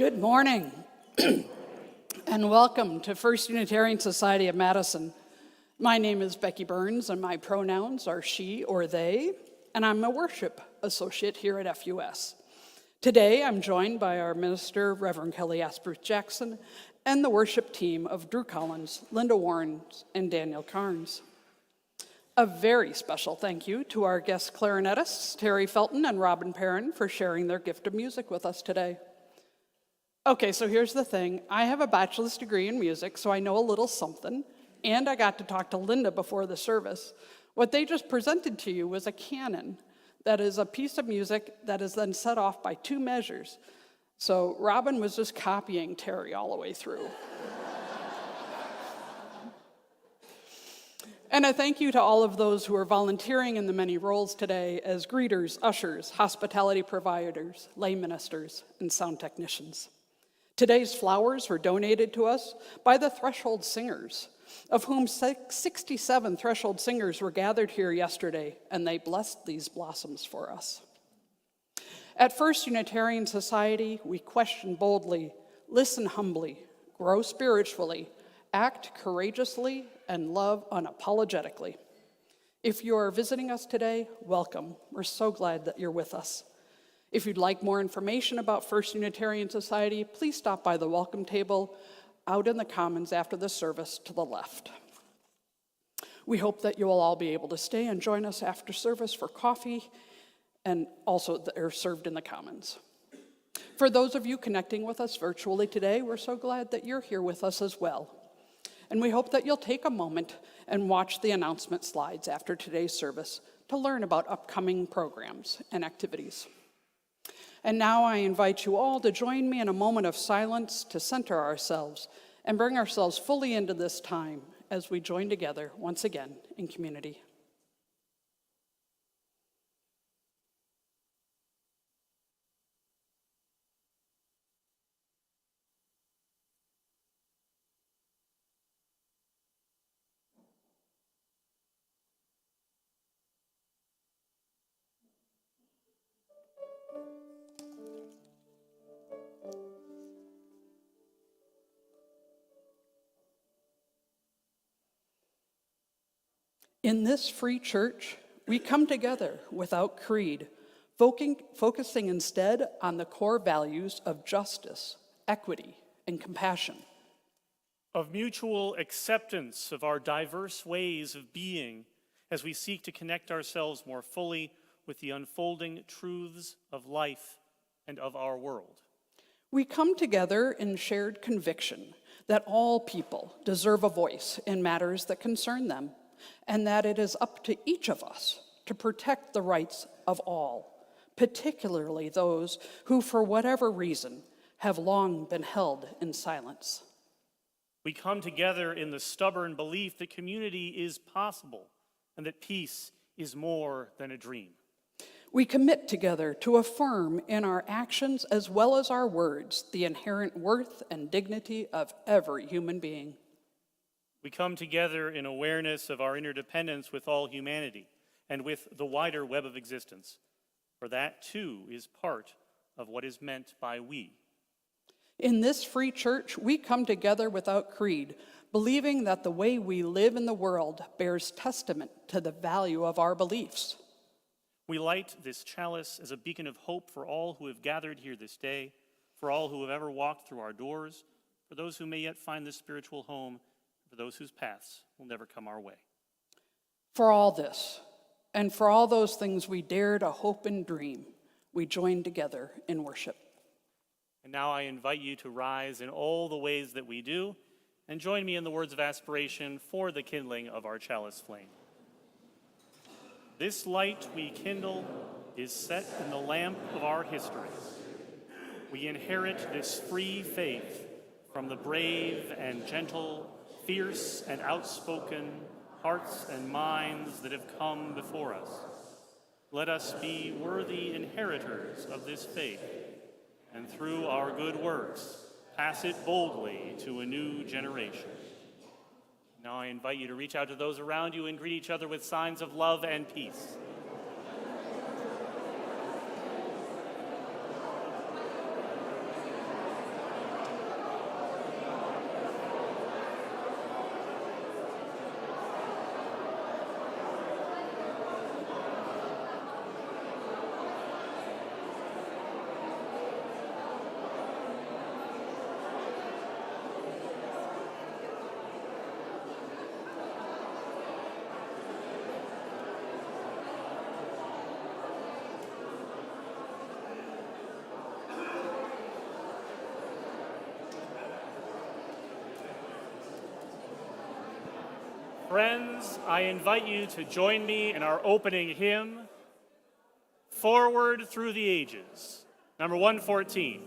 Good morning, and welcome to First Unitarian Society of Madison. My name is Becky Burns, and my pronouns are she or they, and I'm a worship associate here at FUS. Today, I'm joined by our minister, Reverend Kelly Asprooth-Jackson, and the worship team of Drew Collins, Linda Warren, and Daniel Carnes. A very special thank you to our guest clarinetists, Terry Felton and Robin Perrin, for sharing their gift of music with us today. Okay, so here's the thing. I have a bachelor's degree in music, so I know a little something, and I got to talk to Linda before the service. What they just presented to you was a canon. That is a piece of music that is then set off by two measures. So Robin was just copying Terry all the way through. And a thank you to all of those who are volunteering in the many roles today as greeters, ushers, hospitality providers, lay ministers, and sound technicians. Today's flowers were donated to us by the Threshold Singers, of whom 67 Threshold Singers were gathered here yesterday, and they blessed these blossoms for us. At First Unitarian Society, we question boldly, listen humbly, grow spiritually, act courageously, and love unapologetically. If you are visiting us today, welcome. We're so glad that you're with us. If you'd like more information about First Unitarian Society, please stop by the welcome table out in the Commons after the service to the left. We hope that you will all be able to stay and join us after service for coffee, and also they're served in the Commons. For those of you connecting with us virtually today, we're so glad that you're here with us as well. And we hope that you'll take a moment and watch the announcement slides after today's service to learn about upcoming programs and activities. And now I invite you all to join me in a moment of silence to center ourselves and bring ourselves fully into this time as we join together once again in community. In this free church, we come together without creed, focusing instead on the core values of justice, equity, and compassion. Of mutual acceptance of our diverse ways of being as we seek to connect ourselves more fully with the unfolding truths of life and of our world. We come together in shared conviction that all people deserve a voice in matters that concern them, and that it is up to each of us to protect the rights of all, particularly those who, for whatever reason, have long been held in silence. We come together in the stubborn belief that community is possible and that peace is more than a dream. We commit together to affirm in our actions as well as our words the inherent worth and dignity of every human being. We come together in awareness of our interdependence with all humanity and with the wider web of existence, for that too is part of what is meant by we. In this free church, we come together without creed, believing that the way we live in the world bears testament to the value of our beliefs. We light this chalice as a beacon of hope for all who have gathered here this day, for all who have ever walked through our doors, for those who may yet find this spiritual home, for those whose paths will never come our way. For all this, and for all those things we dare to hope and dream, we join together in worship. And now I invite you to rise in all the ways that we do, and join me in the words of aspiration for the kindling of our chalice flame. This light we kindle is set in the lamp of our history. We inherit this free faith from the brave and gentle, fierce and outspoken hearts and minds that have come before us. Let us be worthy inheritors of this faith, and through our good works, pass it boldly to a new generation. Now I invite you to reach out to those around you and greet each other with signs of love and peace. Friends, I invite you to join me in our opening hymn, Forward Through the Ages, number 114.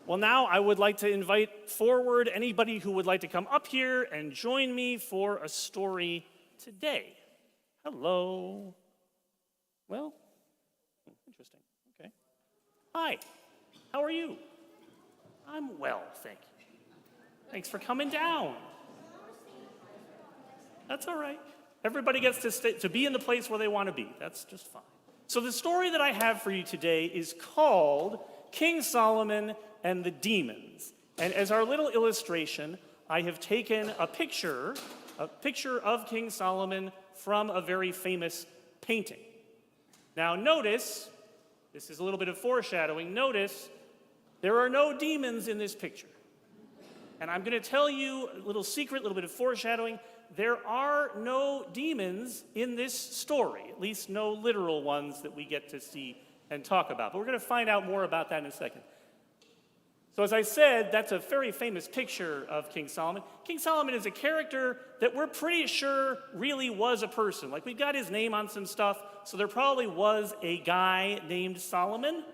Well, now I would like to invite forward anybody who would like to come up here and join me for a story today. Hello. Well, interesting. Okay. Hi. How are you? I'm well, thank you. Thanks for coming down. That's all right. Everybody gets to be in the place where they want to be. That's just fine. So the story that I have for you today is called King Solomon and the Demons. And as our little illustration, I have taken a picture of King Solomon from a very famous painting. Now notice, this is a little bit of foreshadowing, notice there are no demons in this picture. And I'm going to tell you a little secret, a little bit of foreshadowing. There are no demons in this story, at least no literal ones that we get to see and talk about. But we're going to find out more about that in a second. So as I said, that's a very famous picture of King Solomon. King Solomon is a character that we're pretty sure really was a person. Like, we've got his name on some stuff, so there probably was a guy named Solomon,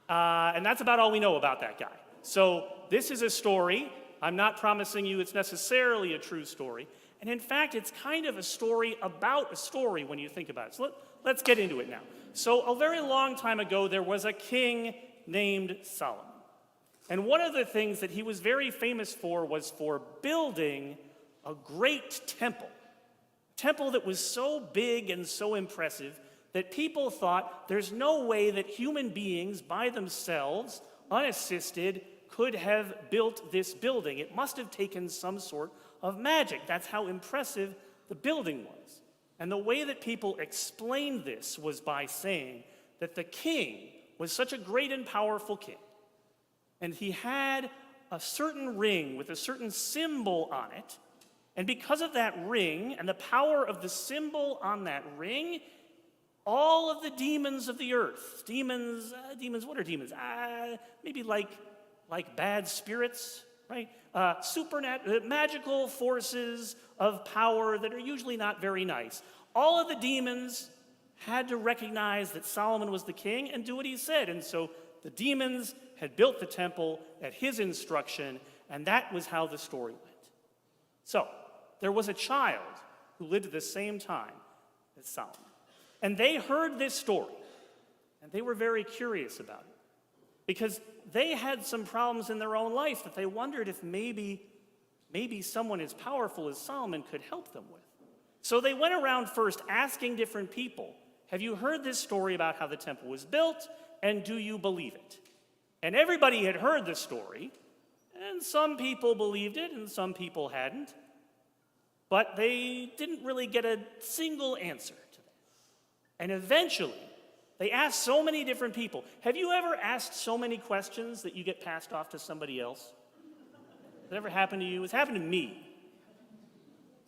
and that's about all we know about that guy. So this is a story. I'm not promising you it's necessarily a true story. And in fact, it's kind of a story about a story when you think about it. So let's get into it now. So a very long time ago, there was a king named Solomon. And one of the things that he was very famous for was for building a great temple. A temple that was so big and so impressive that people thought there's no way that human beings by themselves, unassisted, could have built this building. It must have taken some sort of magic. That's how impressive the building was. And the way that people explained this was by saying that the king was such a great and powerful king, and he had a certain ring with a certain symbol on it, and because of that ring and the power of the symbol on that ring, all of the demons of the earth, demons, what are demons? Maybe like bad spirits, right? Magical forces of power that are usually not very nice. All of the demons had to recognize that Solomon was the king and do what he said. And so the demons had built the temple at his instruction, and that was how the story went. So there was a child who lived at the same time as Solomon. And they heard this story, and they were very curious about it, because they had some problems in their own life that they wondered if maybe someone as powerful as Solomon could help them with. So they went around first asking different people, have you heard this story about how the temple was built, and do you believe it? And everybody had heard the story, and some people believed it, and some people hadn't, but they didn't really get a single answer to that. And eventually, they asked so many different people. Have you ever asked so many questions that you get passed off to somebody else? Has that ever happened to you? It's happened to me.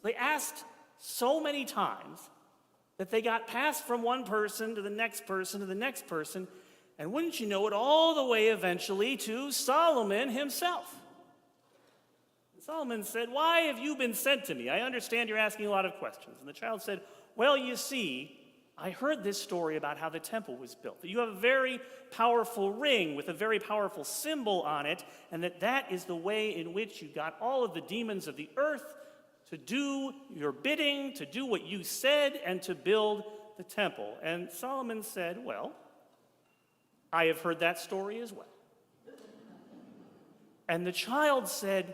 They asked so many times that they got passed from one person to the next person to the next person, and wouldn't you know it, all the way eventually to Solomon himself. And Solomon said, why have you been sent to me? I understand you're asking a lot of questions. And the child said, well, you see, I heard this story about how the temple was built, that you have a very powerful ring with a very powerful symbol on it, and that is the way in which you got all of the demons of the earth to do your bidding, to do what you said, and to build the temple. And Solomon said, well, I have heard that story as well. And the child said,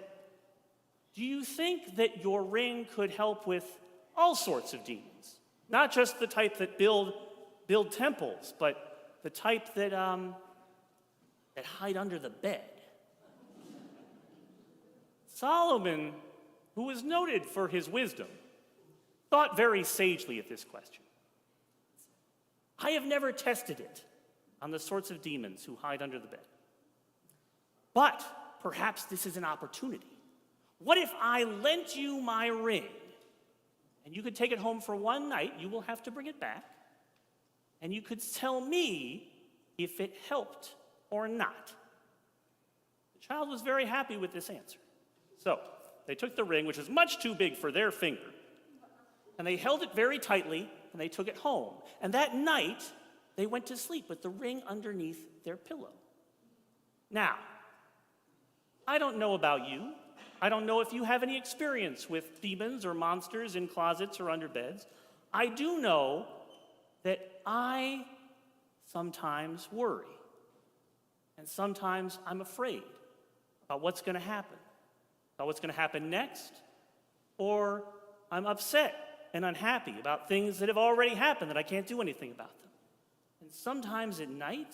do you think that your ring could help with all sorts of demons? Not just the type that build temples, but the type that hide under the bed. Solomon, who was noted for his wisdom, thought very sagely at this question. I have never tested it on the sorts of demons who hide under the bed. But perhaps this is an opportunity. What if I lent you my ring, and you could take it home for one night, you will have to bring it back, and you could tell me if it helped or not? The child was very happy with this answer. So they took the ring, which was much too big for their finger, and they held it very tightly, and they took it home. And that night, they went to sleep with the ring underneath their pillow. Now, I don't know about you. I don't know if you have any experience with demons or monsters in closets or under beds. I do know that I sometimes worry. And sometimes I'm afraid about what's going to happen. About what's going to happen next. Or I'm upset and unhappy about things that have already happened that I can't do anything about them. And sometimes at night,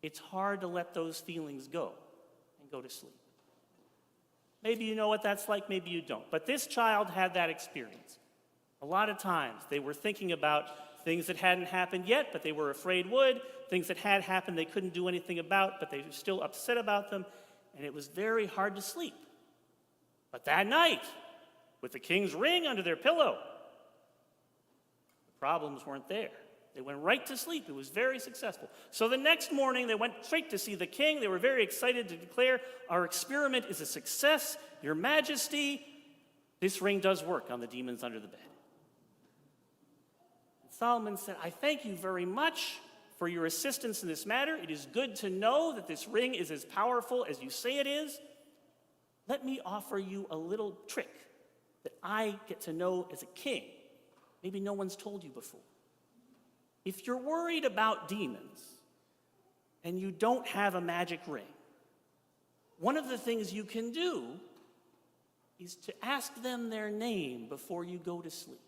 it's hard to let those feelings go and go to sleep. Maybe you know what that's like, maybe you don't. But this child had that experience. A lot of times they were thinking about things that hadn't happened yet, but they were afraid would. Things that had happened they couldn't do anything about, but they were still upset about them. And it was very hard to sleep. But that night, with the king's ring under their pillow, the problems weren't there. They went right to sleep. It was very successful. So the next morning, they went straight to see the king. They were very excited to declare, our experiment is a success. Your Majesty, this ring does work on the demons under the bed. And Solomon said, I thank you very much for your assistance in this matter. It is good to know that this ring is as powerful as you say it is. Let me offer you a little trick that I get to know as a king. Maybe no one's told you before. If you're worried about demons and you don't have a magic ring, one of the things you can do is to ask them their name before you go to sleep.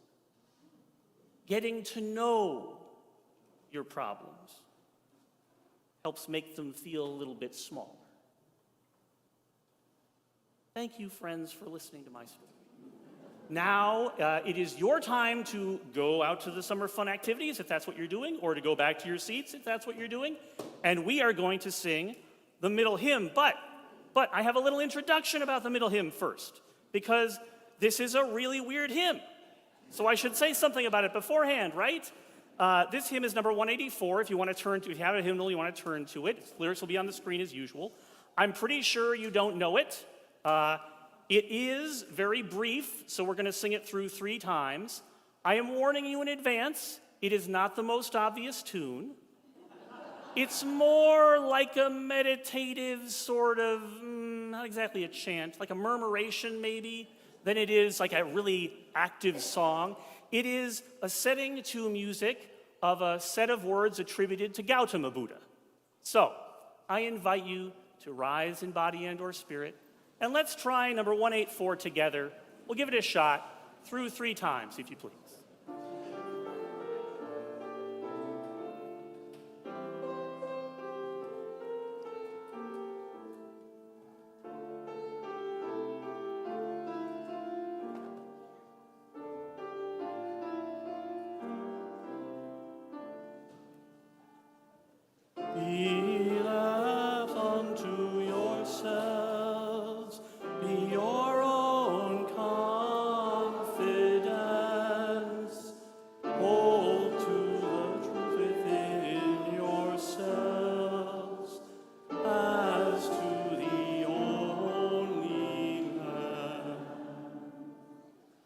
Getting to know your problems helps make them feel a little bit smaller. Thank you, friends, for listening to my story. Now, it is your time to go out to the summer fun activities, if that's what you're doing, or to go back to your seats, if that's what you're doing. And we are going to sing the middle hymn. But I have a little introduction about the middle hymn first, because this is a really weird hymn. So I should say something about it beforehand, right? This hymn is number 184. If you want to turn to, if you have a hymnal, you want to turn to it. Lyrics will be on the screen as usual. I'm pretty sure you don't know it. It is very brief, so we're going to sing it through 3 times. I am warning you in advance, it is not the most obvious tune. It's more like a meditative sort of, not exactly a chant, like a murmuration maybe, than it is like a really active song. It is a setting to music of a set of words attributed to Gautama Buddha. So, I invite you to rise in body and or spirit, and let's try number 184 together. We'll give it a shot through 3 times, if you please. Be left unto yourselves, be your own confidence. Hold to the truth within yourselves, as to the only man.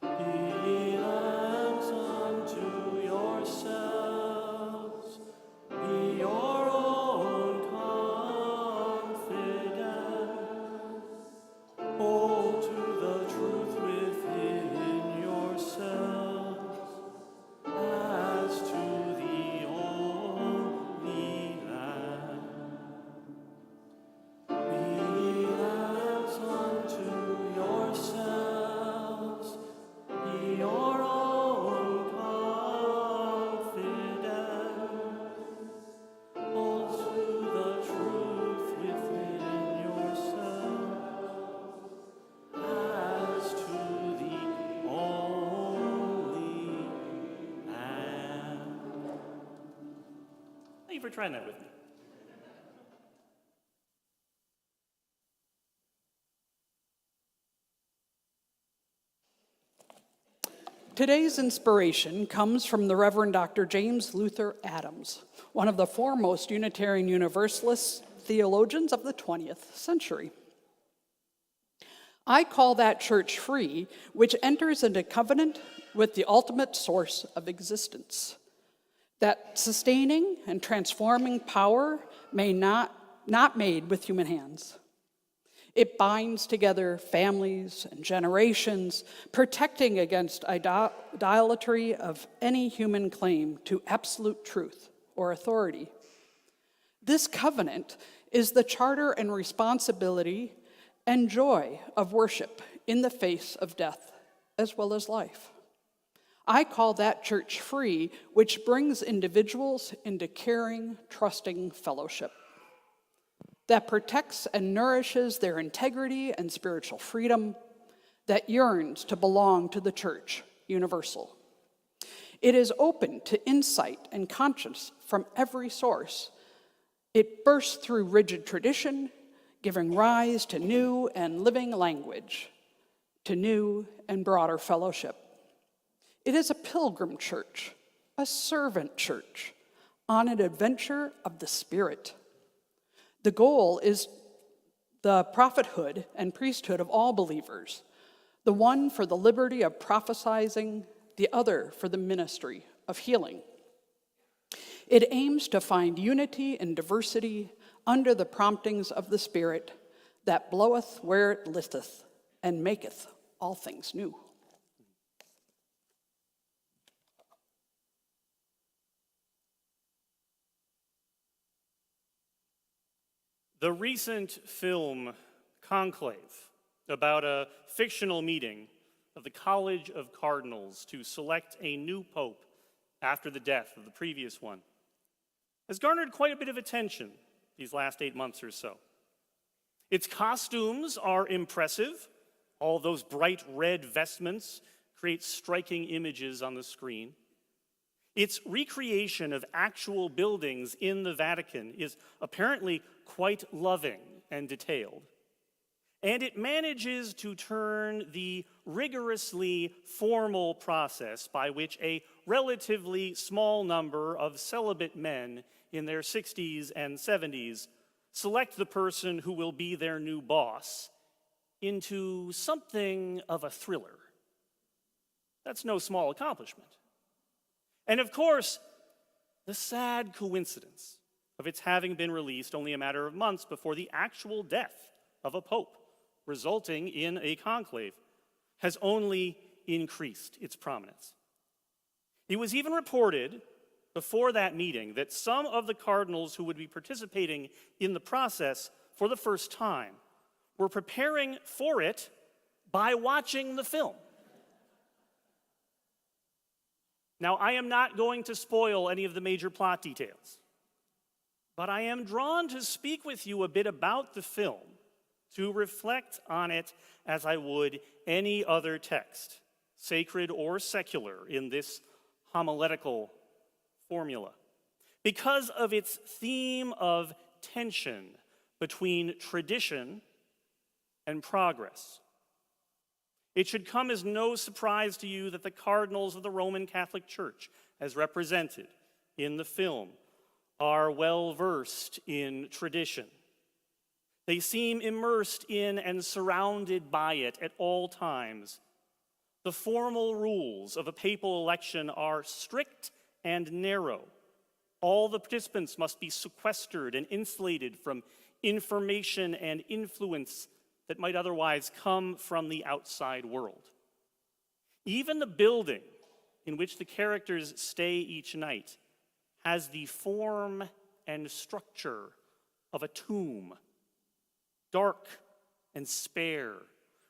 Be left unto yourselves, be your own confidence. Hold to the truth within yourselves, as to the only land. Be lambs unto yourselves, be your own confidence. Hold to the truth within yourselves, as to the only land. Thank you for trying that with me. Today's inspiration comes from the Reverend Dr. James Luther Adams, one of the foremost Unitarian Universalist theologians of the 20th century. I call that church free, which enters into covenant with the ultimate source of existence. That sustaining and transforming power may not made with human hands. It binds together families and generations, protecting against idolatry of any human claim to absolute truth or authority. This covenant is the charter and responsibility and joy of worship in the face of death as well as life. I call that church free, which brings individuals into caring, trusting fellowship that protects and nourishes their integrity and spiritual freedom, that yearns to belong to the church universal. It is open to insight and conscience from every source. It bursts through rigid tradition, giving rise to new and living language, to new and broader fellowship. It is a pilgrim church, a servant church, on an adventure of the Spirit. The goal is the prophethood and priesthood of all believers, the one for the liberty of prophesizing, the other for the ministry of healing. It aims to find unity and diversity under the promptings of the Spirit that bloweth where it listeth and maketh all things new. The recent film Conclave, about a fictional meeting of the College of Cardinals to select a new pope after the death of the previous one, has garnered quite a bit of attention these last 8 months or so. Its costumes are impressive. All those bright red vestments create striking images on the screen. Its recreation of actual buildings in the Vatican is apparently quite loving and detailed. And it manages to turn the rigorously formal process by which a relatively small number of celibate men in their 60s and 70s select the person who will be their new boss into something of a thriller. That's no small accomplishment. And of course, the sad coincidence of its having been released only a matter of months before the actual death of a pope, resulting in a conclave, has only increased its prominence. It was even reported before that meeting that some of the cardinals who would be participating in the process for the first time were preparing for it by watching the film. Now, I am not going to spoil any of the major plot details, but I am drawn to speak with you a bit about the film, to reflect on it as I would any other text, sacred or secular, in this homiletical formula, because of its theme of tension between tradition and progress. It should come as no surprise to you that the cardinals of the Roman Catholic Church, as represented in the film, are well versed in tradition. They seem immersed in and surrounded by it at all times. The formal rules of a papal election are strict and narrow. All the participants must be sequestered and insulated from information and influence that might otherwise come from the outside world. Even the building in which the characters stay each night has the form and structure of a tomb, dark and spare,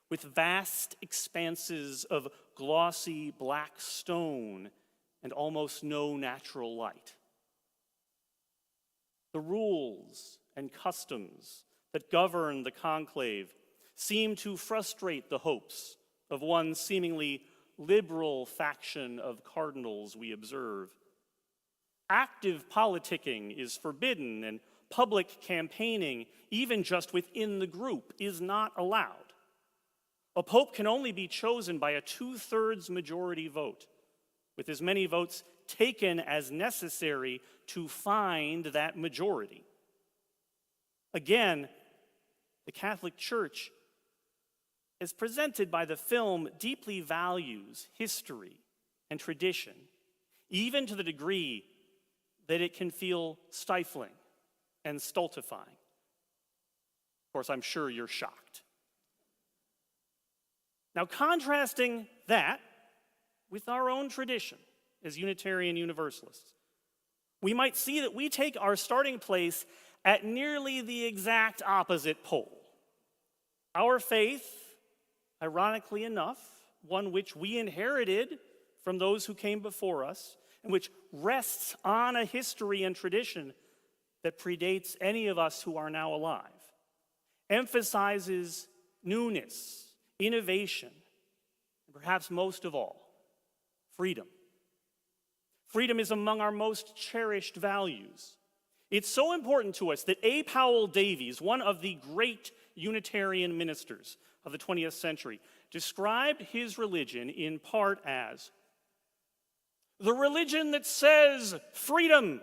with vast expanses of glossy black stone and almost no natural light. The rules and customs that govern the conclave seem to frustrate the hopes of one seemingly liberal faction of cardinals we observe. Active politicking is forbidden, and public campaigning, even just within the group, is not allowed. A pope can only be chosen by a 2/3 majority vote, with as many votes taken as necessary to find that majority. Again, the Catholic Church, as presented by the film, deeply values history and tradition, even to the degree that it can feel stifling and stultifying. Of course, I'm sure you're shocked. Now, contrasting that with our own tradition as Unitarian Universalists, we might see that we take our starting place at nearly the exact opposite pole. Our faith, ironically enough, one which we inherited from those who came before us, and which rests on a history and tradition that predates any of us who are now alive, emphasizes newness, innovation, and perhaps most of all, freedom. Freedom is among our most cherished values. It's so important to us that A. Powell Davies, one of the great Unitarian ministers of the 20th century, described his religion in part as the religion that says freedom.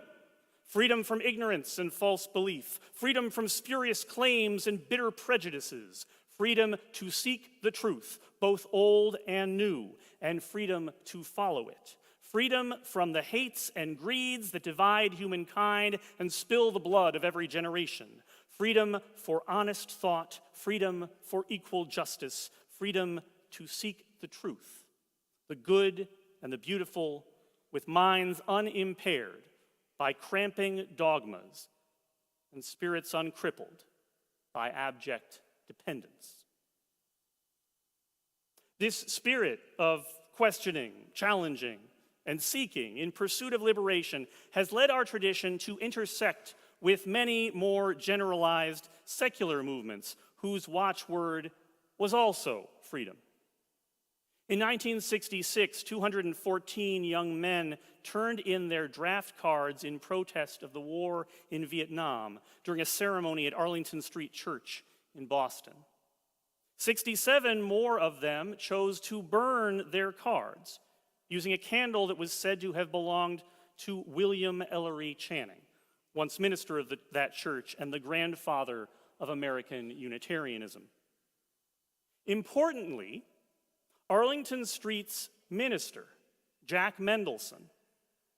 Freedom from ignorance and false belief. Freedom from spurious claims and bitter prejudices. Freedom to seek the truth, both old and new, and freedom to follow it. Freedom from the hates and greeds that divide humankind and spill the blood of every generation. Freedom for honest thought. Freedom for equal justice. Freedom to seek the truth, the good and the beautiful, with minds unimpaired by cramping dogmas and spirits uncrippled by abject dependence. This spirit of questioning, challenging, and seeking in pursuit of liberation has led our tradition to intersect with many more generalized secular movements whose watchword was also freedom. In 1966, 214 young men turned in their draft cards in protest of the war in Vietnam during a ceremony at Arlington Street Church in Boston. 67 more of them chose to burn their cards using a candle that was said to have belonged to William Ellery Channing, once minister of that church and the grandfather of American Unitarianism. Importantly, Arlington Street's minister, Jack Mendelson,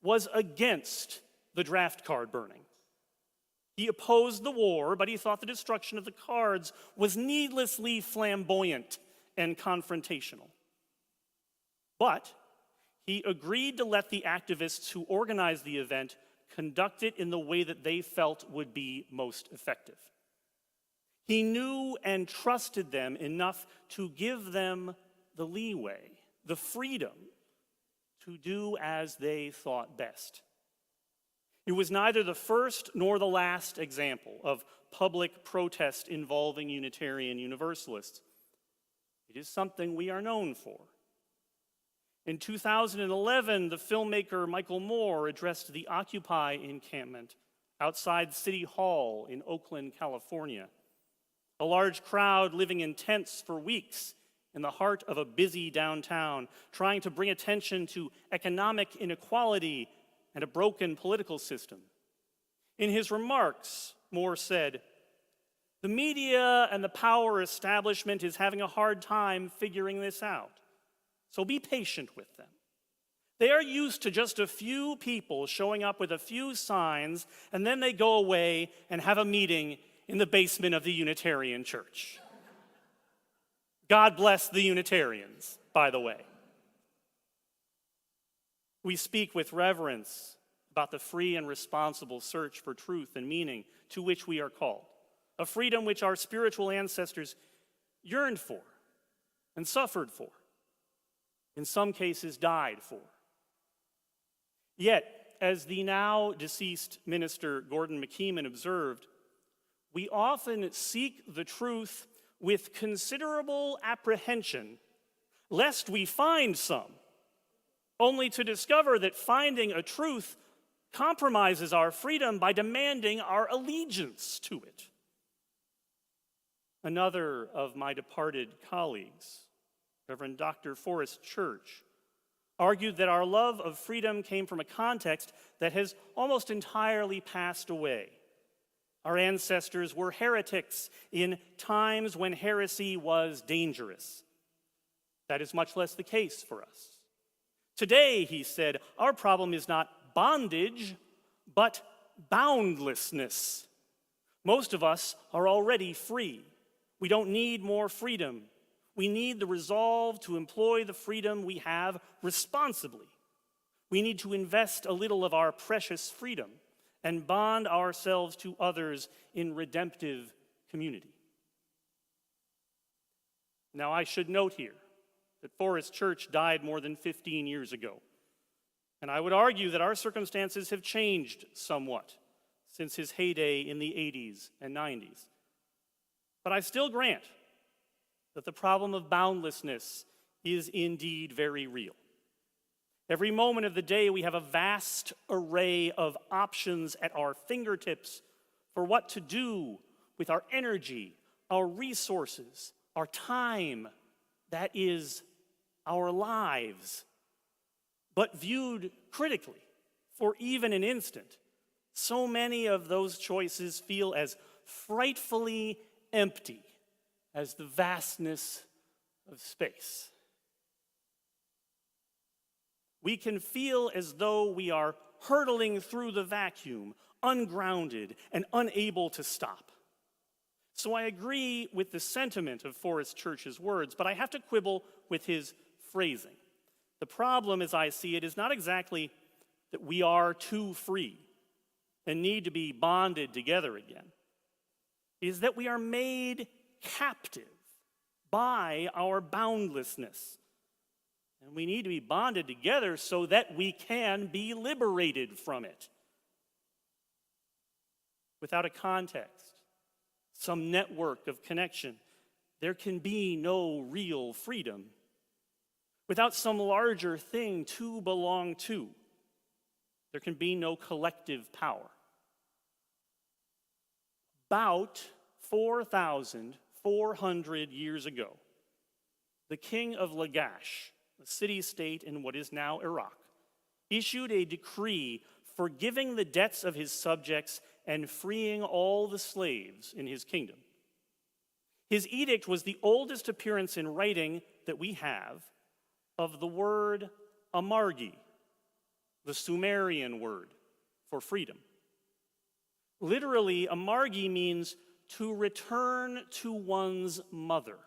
was against the draft card burning. He opposed the war, but he thought the destruction of the cards was needlessly flamboyant and confrontational. But he agreed to let the activists who organized the event conduct it in the way that they felt would be most effective. He knew and trusted them enough to give them the leeway, the freedom to do as they thought best. It was neither the first nor the last example of public protest involving Unitarian Universalists. It is something we are known for. In 2011, the filmmaker Michael Moore addressed the Occupy encampment outside City Hall in Oakland, California. A large crowd living in tents for weeks in the heart of a busy downtown, trying to bring attention to economic inequality and a broken political system. In his remarks, Moore said, "The media and the power establishment is having a hard time figuring this out, so be patient with them. They are used to just a few people showing up with a few signs, and then they go away and have a meeting in the basement of the Unitarian Church." God bless the Unitarians, by the way. We speak with reverence about the free and responsible search for truth and meaning to which we are called, a freedom which our spiritual ancestors yearned for and suffered for, in some cases died for. Yet, as the now deceased minister Gordon McKeeman observed, we often seek the truth with considerable apprehension, lest we find some, only to discover that finding a truth compromises our freedom by demanding our allegiance to it. Another of my departed colleagues, Reverend Dr. Forrest Church, argued that our love of freedom came from a context that has almost entirely passed away. Our ancestors were heretics in times when heresy was dangerous. That is much less the case for us. Today, he said, our problem is not bondage, but boundlessness. Most of us are already free. We don't need more freedom. We need the resolve to employ the freedom we have responsibly. We need to invest a little of our precious freedom and bond ourselves to others in redemptive community. Now, I should note here that Forrest Church died more than 15 years ago, and I would argue that our circumstances have changed somewhat since his heyday in the 80s and 90s. But I still grant that the problem of boundlessness is indeed very real. Every moment of the day, we have a vast array of options at our fingertips for what to do with our energy, our resources, our time, that is, our lives. But viewed critically, for even an instant, so many of those choices feel as frightfully empty as the vastness of space. We can feel as though we are hurtling through the vacuum, ungrounded and unable to stop. So I agree with the sentiment of Forrest Church's words, but I have to quibble with his phrasing. The problem, as I see it, is not exactly that we are too free and need to be bonded together again. It is that we are made captive by our boundlessness. And we need to be bonded together so that we can be liberated from it. Without a context, some network of connection, there can be no real freedom. Without some larger thing to belong to, there can be no collective power. About 4,400 years ago, the king of Lagash, a city-state in what is now Iraq, issued a decree forgiving the debts of his subjects and freeing all the slaves in his kingdom. His edict was the oldest appearance in writing that we have of the word amargi, the Sumerian word for freedom. Literally, amargi means to return to one's mother.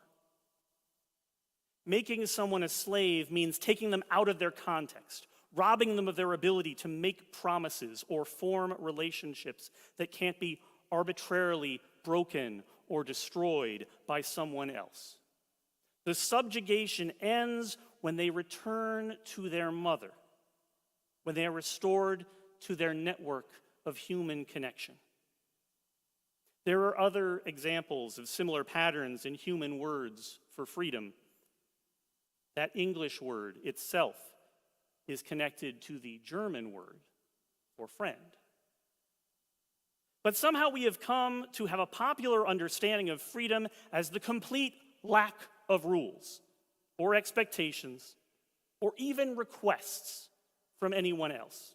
Making someone a slave means taking them out of their context, robbing them of their ability to make promises or form relationships that can't be arbitrarily broken or destroyed by someone else. The subjugation ends when they return to their mother, when they are restored to their network of human connection. There are other examples of similar patterns in human words for freedom. That English word itself is connected to the German word for friend. But somehow we have come to have a popular understanding of freedom as the complete lack of rules or expectations or even requests from anyone else.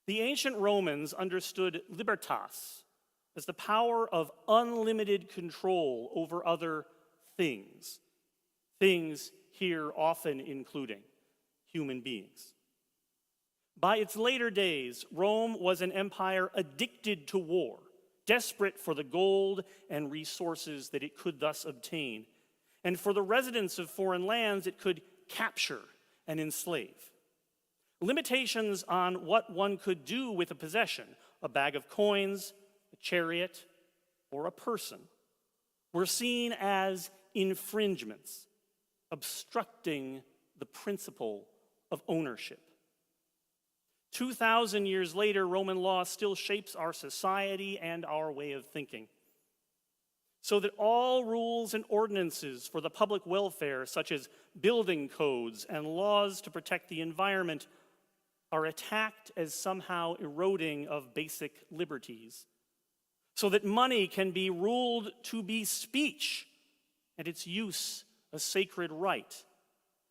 The ancient Romans understood libertas as the power of unlimited control over other things. Things here often including human beings. By its later days, Rome was an empire addicted to war, desperate for the gold and resources that it could thus obtain, and for the residents of foreign lands it could capture and enslave. Limitations on what one could do with a possession, a bag of coins, a chariot, or a person, were seen as infringements, obstructing the principle of ownership. 2,000 years later, Roman law still shapes our society and our way of thinking, so that all rules and ordinances for the public welfare, such as building codes and laws to protect the environment, are attacked as somehow eroding of basic liberties, so that money can be ruled to be speech and its use a sacred right,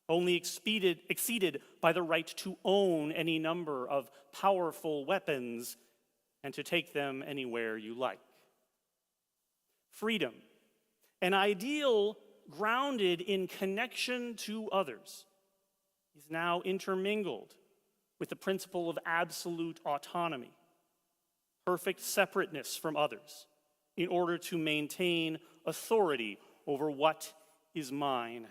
only exceeded by the right to own any number of powerful weapons and to take them anywhere you like. Freedom, an ideal grounded in connection to others, is now intermingled with the principle of absolute autonomy, perfect separateness from others, in order to maintain authority over what is mine.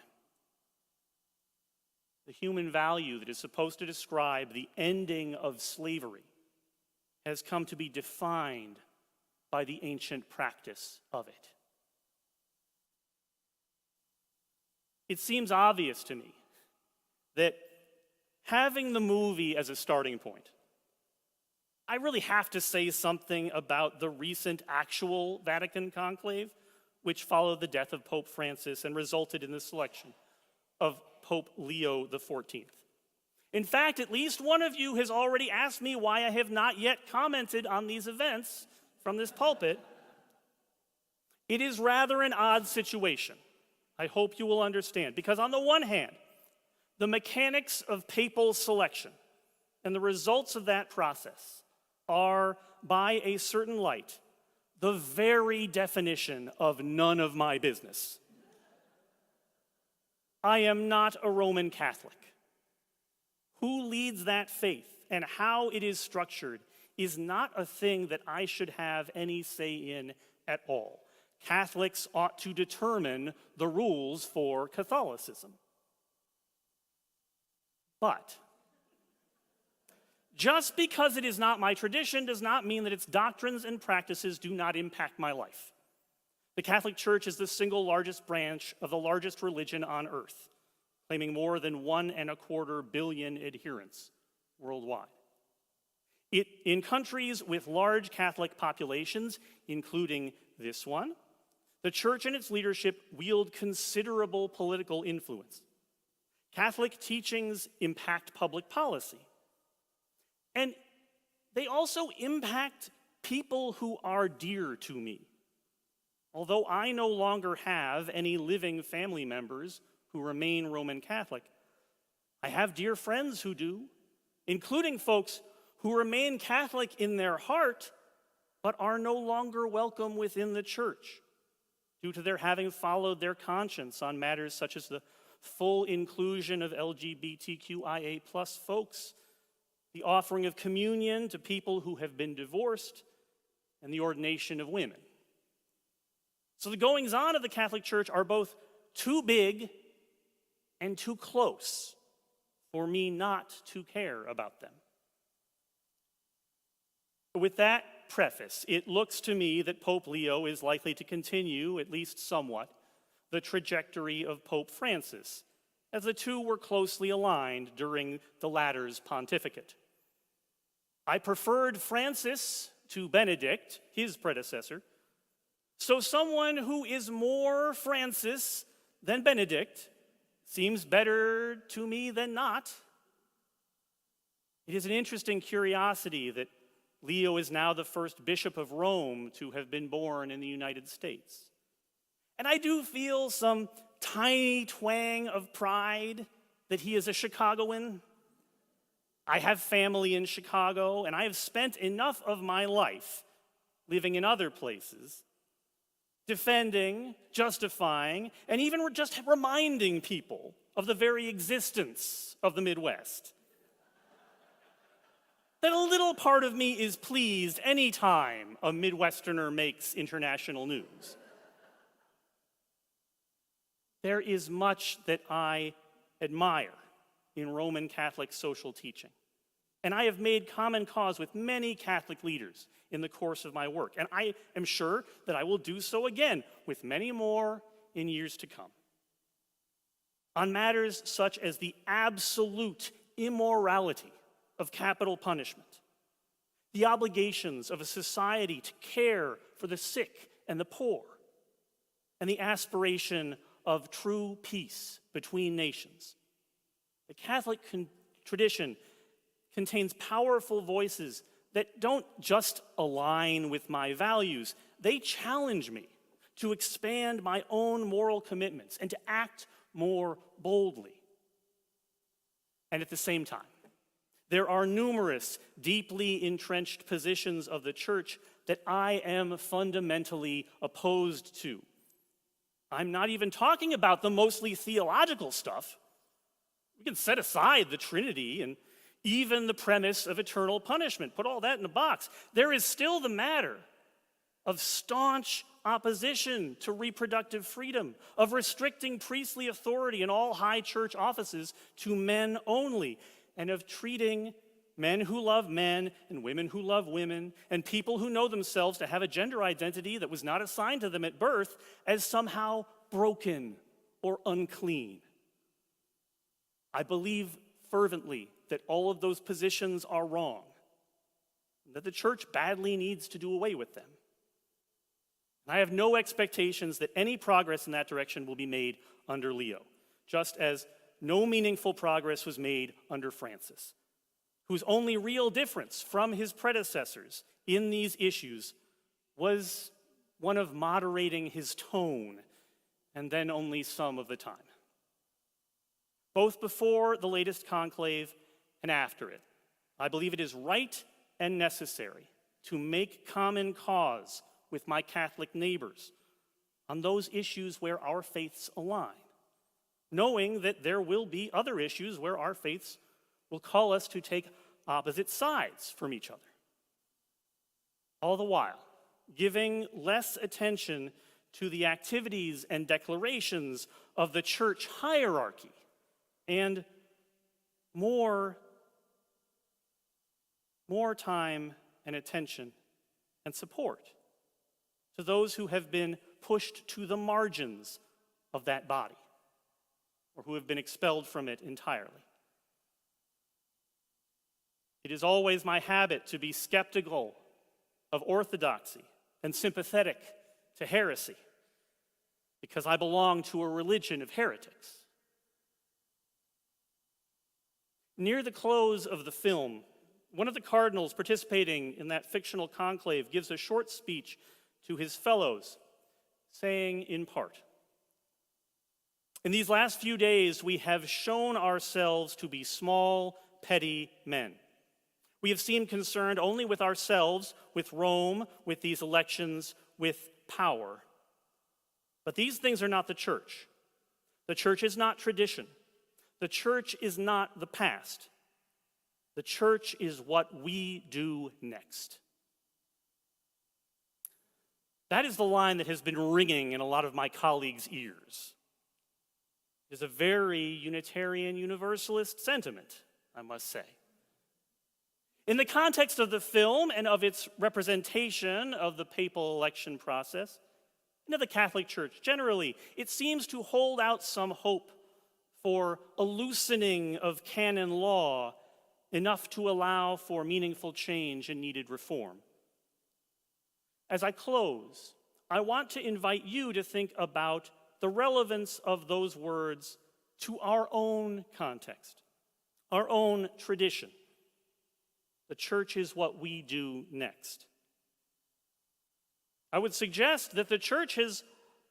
The human value that is supposed to describe the ending of slavery has come to be defined by the ancient practice of it. It seems obvious to me that having the movie as a starting point, I really have to say something about the recent actual Vatican conclave, which followed the death of Pope Francis and resulted in the selection of Pope Leo XIV. In fact, at least one of you has already asked me why I have not yet commented on these events from this pulpit. It is rather an odd situation. I hope you will understand, because on the one hand, the mechanics of papal selection and the results of that process are, by a certain light, the very definition of none of my business. I am not a Roman Catholic. Who leads that faith and how it is structured is not a thing that I should have any say in at all. Catholics ought to determine the rules for Catholicism. But just because it is not my tradition does not mean that its doctrines and practices do not impact my life. The Catholic Church is the single largest branch of the largest religion on earth, claiming more than 1.25 billion adherents worldwide. In countries with large Catholic populations, including this one, the Church and its leadership wield considerable political influence. Catholic teachings impact public policy. And they also impact people who are dear to me. Although I no longer have any living family members who remain Roman Catholic, I have dear friends who do, including folks who remain Catholic in their heart, but are no longer welcome within the church due to their having followed their conscience on matters such as the full inclusion of LGBTQIA+ folks, the offering of communion to people who have been divorced, and the ordination of women. So the goings-on of the Catholic Church are both too big and too close for me not to care about them. With that preface, it looks to me that Pope Leo is likely to continue, at least somewhat, the trajectory of Pope Francis, as the two were closely aligned during the latter's pontificate. I preferred Francis to Benedict, his predecessor, so someone who is more Francis than Benedict seems better to me than not. It is an interesting curiosity that Leo is now the first bishop of Rome to have been born in the United States. And I do feel some tiny twang of pride that he is a Chicagoan. I have family in Chicago, and I have spent enough of my life living in other places, defending, justifying, and even just reminding people of the very existence of the Midwest. That a little part of me is pleased anytime a Midwesterner makes international news. There is much that I admire in Roman Catholic social teaching, and I have made common cause with many Catholic leaders in the course of my work, and I am sure that I will do so again with many more in years to come. On matters such as the absolute immorality of capital punishment, the obligations of a society to care for the sick and the poor, and the aspiration of true peace between nations. The Catholic tradition contains powerful voices that don't just align with my values, they challenge me to expand my own moral commitments and to act more boldly. And at the same time, there are numerous deeply entrenched positions of the church that I am fundamentally opposed to. I'm not even talking about the mostly theological stuff. We can set aside the Trinity and even the premise of eternal punishment. Put all that in a box. There is still the matter of staunch opposition to reproductive freedom, of restricting priestly authority in all high church offices to men only, and of treating men who love men and women who love women and people who know themselves to have a gender identity that was not assigned to them at birth as somehow broken or unclean. I believe fervently that all of those positions are wrong, and that the church badly needs to do away with them. And I have no expectations that any progress in that direction will be made under Leo, just as no meaningful progress was made under Francis, whose only real difference from his predecessors in these issues was one of moderating his tone, and then only some of the time. Both before the latest conclave and after it, I believe it is right and necessary to make common cause with my Catholic neighbors on those issues where our faiths align, knowing that there will be other issues where our faiths will call us to take opposite sides from each other. All the while, giving less attention to the activities and declarations of the church hierarchy and more time and attention and support to those who have been pushed to the margins of that body, or who have been expelled from it entirely. It is always my habit to be skeptical of orthodoxy and sympathetic to heresy, because I belong to a religion of heretics. Near the close of the film, one of the cardinals participating in that fictional conclave gives a short speech to his fellows, saying in part, "In these last few days, we have shown ourselves to be small, petty men. We have seemed concerned only with ourselves, with Rome, with these elections, with power. But these things are not the church. The church is not tradition. The church is not the past. The church is what we do next." That is the line that has been ringing in a lot of my colleagues' ears. It is a very Unitarian Universalist sentiment, I must say. In the context of the film and of its representation of the papal election process, and of the Catholic Church generally, it seems to hold out some hope for a loosening of canon law enough to allow for meaningful change and needed reform. As I close, I want to invite you to think about the relevance of those words to our own context, our own tradition. The church is what we do next. I would suggest that the church has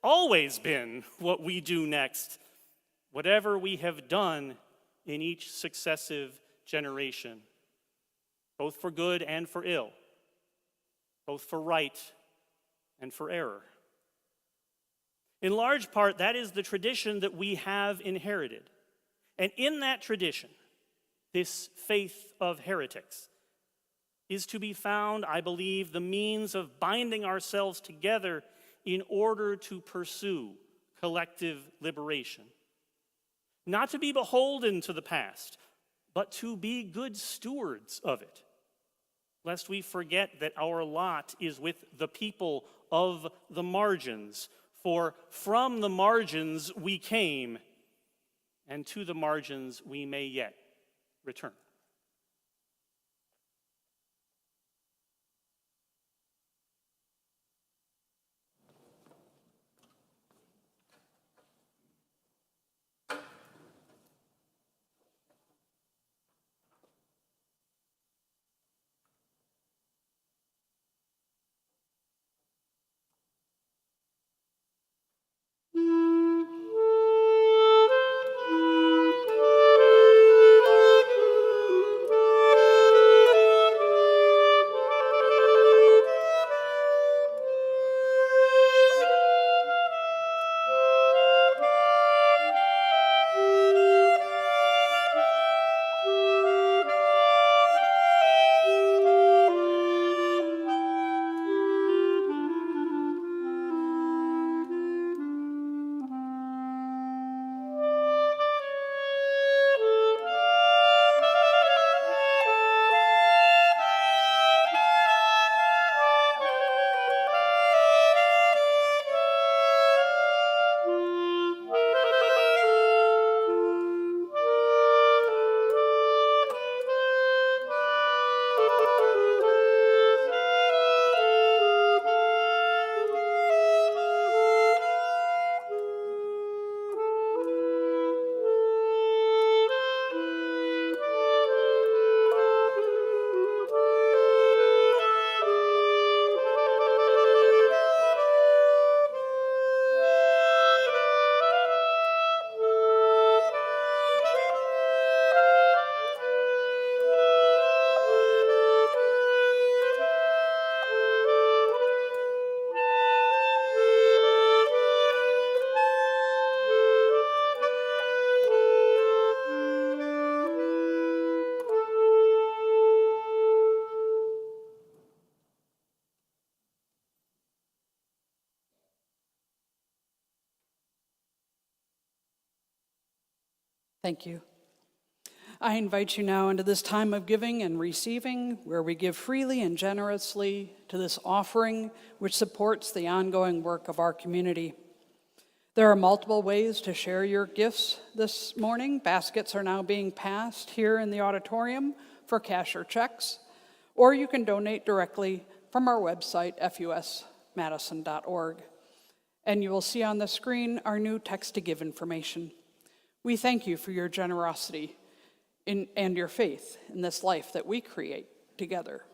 always been what we do next, whatever we have done in each successive generation, both for good and for ill, both for right and for error. In large part, that is the tradition that we have inherited. And in that tradition, this faith of heretics is to be found, I believe, the means of binding ourselves together in order to pursue collective liberation. Not to be beholden to the past, but to be good stewards of it, lest we forget that our lot is with the people of the margins, for from the margins we came, and to the margins we may yet return. Thank you. I invite you now into this time of giving and receiving, where we give freely and generously to this offering which supports the ongoing work of our community. There are multiple ways to share your gifts this morning. Baskets are now being passed here in the auditorium for cash or checks, or you can donate directly from our website, fusmadison.org. And you will see on the screen our new text-to-give information. We thank you for your generosity and your faith in this life that we create together.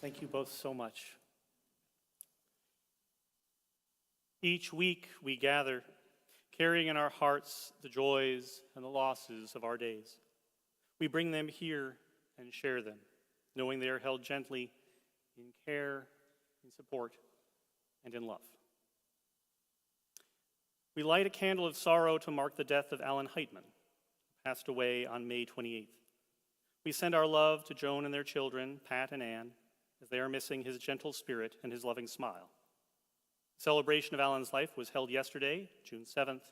Thank you both so much. Each week we gather, carrying in our hearts the joys and the losses of our days. We bring them here and share them, knowing they are held gently in care, in support, and in love. We light a candle of sorrow to mark the death of Alan Heitman, who passed away on May 28th. We send our love to Joan and their children, Pat and Ann, as they are missing his gentle spirit and his loving smile. The celebration of Alan's life was held yesterday, June 7th.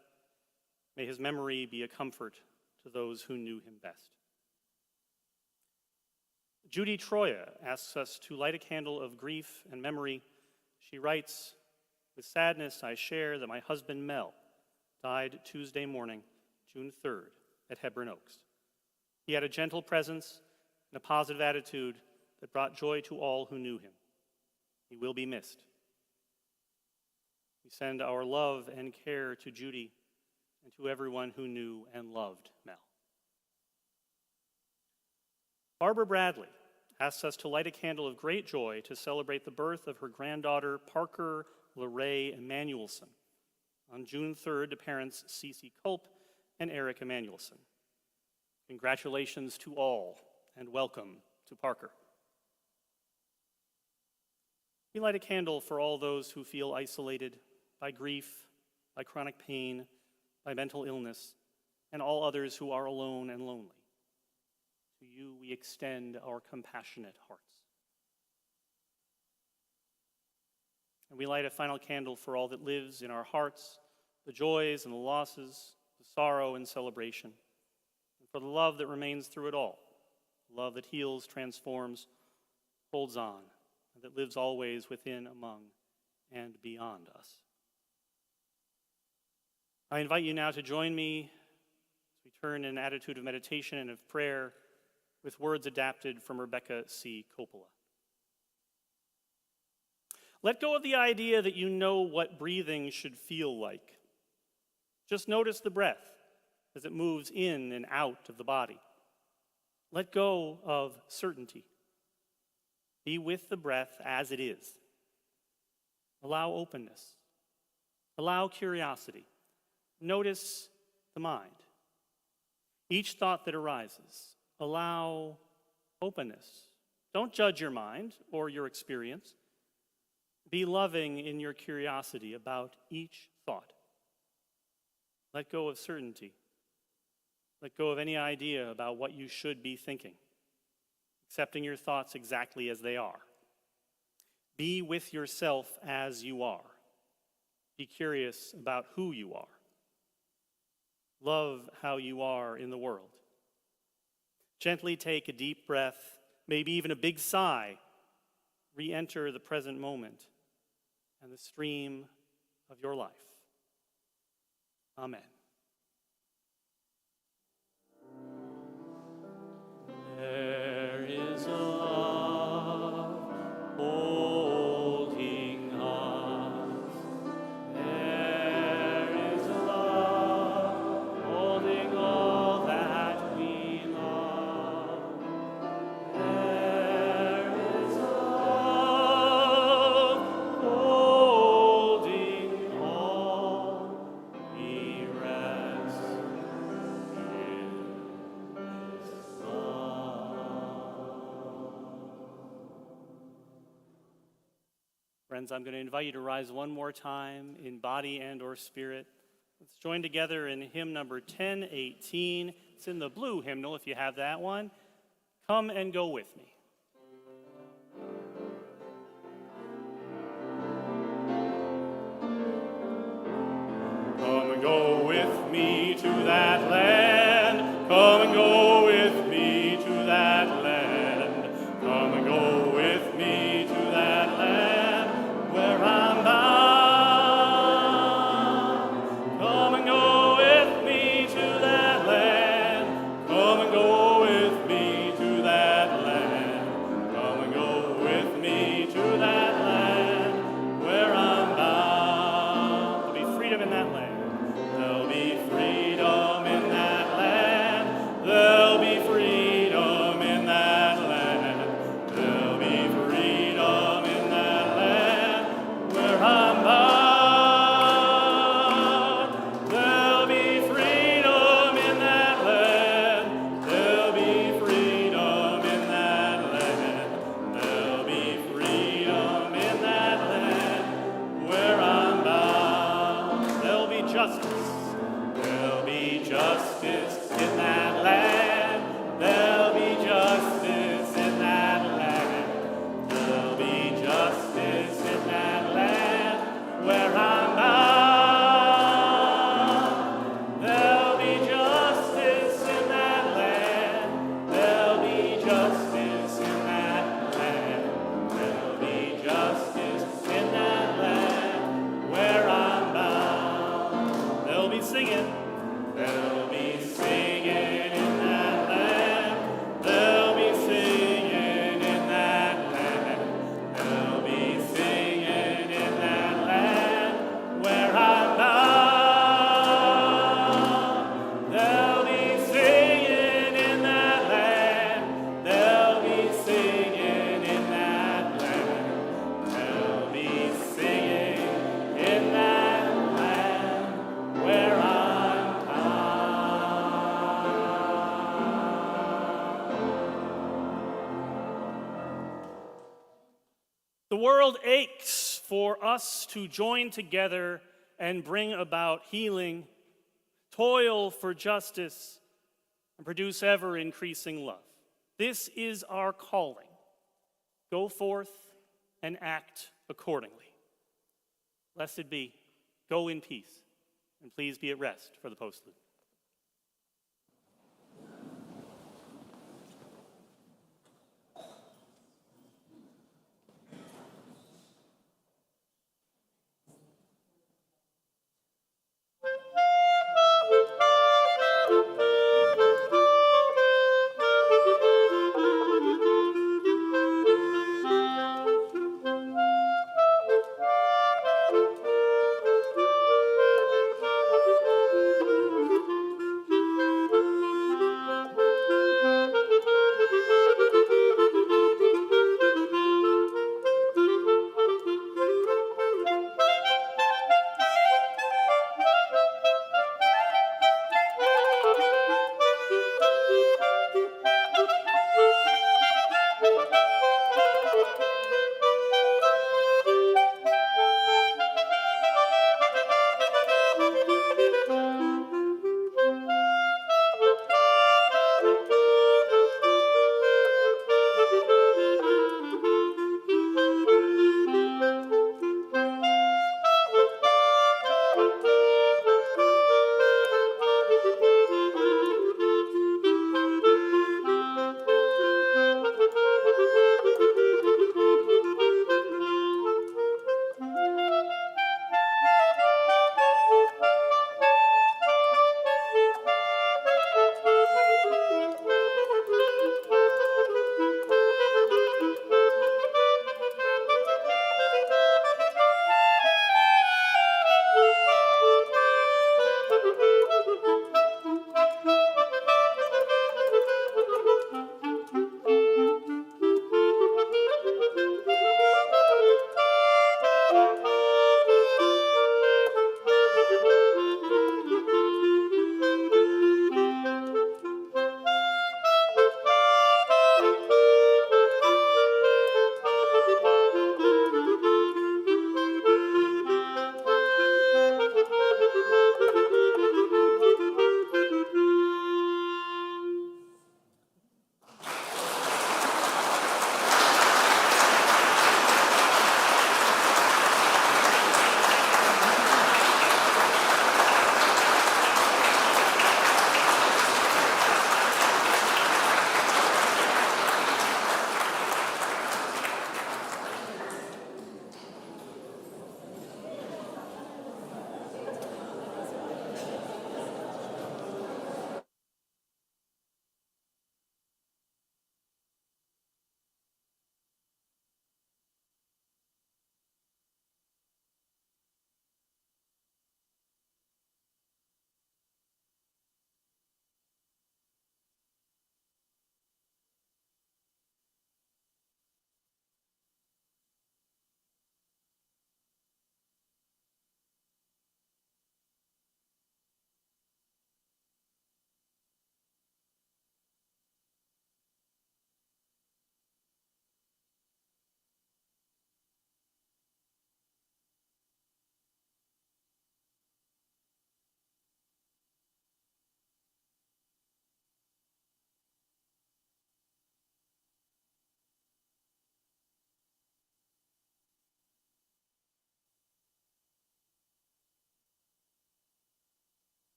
May his memory be a comfort to those who knew him best. Judy Troya asks us to light a candle of grief and memory. She writes, "With sadness I share that my husband Mel died Tuesday morning, June 3rd, at Hebron Oaks. He had a gentle presence and a positive attitude that brought joy to all who knew him. He will be missed." We send our love and care to Judy and to everyone who knew and loved Mel. Barbara Bradley asks us to light a candle of great joy to celebrate the birth of her granddaughter, Parker LaRae Emanuelson, on June 3rd to parents Cece Culp and Eric Emanuelson. Congratulations to all, and welcome to Parker. We light a candle for all those who feel isolated by grief, by chronic pain, by mental illness, and all others who are alone and lonely. To you we extend our compassionate hearts. And we light a final candle for all that lives in our hearts, the joys and the losses, the sorrow and celebration, and for the love that remains through it all, love that heals, transforms, holds on, and that lives always within, among, and beyond us. I invite you now to join me as we turn in an attitude of meditation and of prayer with words adapted from Rebecca C. Coppola. Let go of the idea that you know what breathing should feel like. Just notice the breath as it moves in and out of the body. Let go of certainty. Be with the breath as it is. Allow openness. Allow curiosity. Notice the mind. Each thought that arises, allow openness. Don't judge your mind or your experience. Be loving in your curiosity about each thought. Let go of certainty. Let go of any idea about what you should be thinking, accepting your thoughts exactly as they are. Be with yourself as you are. Be curious about who you are. Love how you are in the world. Gently take a deep breath, maybe even a big sigh. Re-enter the present moment and the stream of your life. Amen. There is a love holding us. There is a love holding all that we love. There is a love holding all. We rest in this love. Friends, I'm going to invite you to rise one more time in body and or spirit. Let's join together in hymn number 1018. It's in the blue hymnal if you have that one. Come and go with me. Come and go with me to that land. Come and go with me to that land. Come and go with me to that land where I'm bound. Come and go with me to that land. Come and go with me to that land. Come and go with me to that land where I'm bound. There'll be freedom in that land. There'll be freedom in that land. There'll be freedom in that land. There'll be freedom in that land where I'm bound. There'll be freedom in that land. There'll be freedom in that land. There'll be freedom in that land where I'm bound. There'll be justice. There'll be justice in that land. There'll be justice in that land. There'll be justice in that land where I'm bound. There'll be justice in that land. There'll be justice in that land. There'll be justice in that land where I'm bound. They'll be singing. They'll be singing in that land. They'll be singing in that land. They'll be singing in that land where I'm bound. They'll be singing in that land. They'll be singing in that land. They'll be singing in that land where I'm The world aches for us to join together and bring about healing, toil for justice, and produce ever increasing love. This is our calling. Go forth and act accordingly. Blessed be. Go in peace, and please be at rest for the postlude.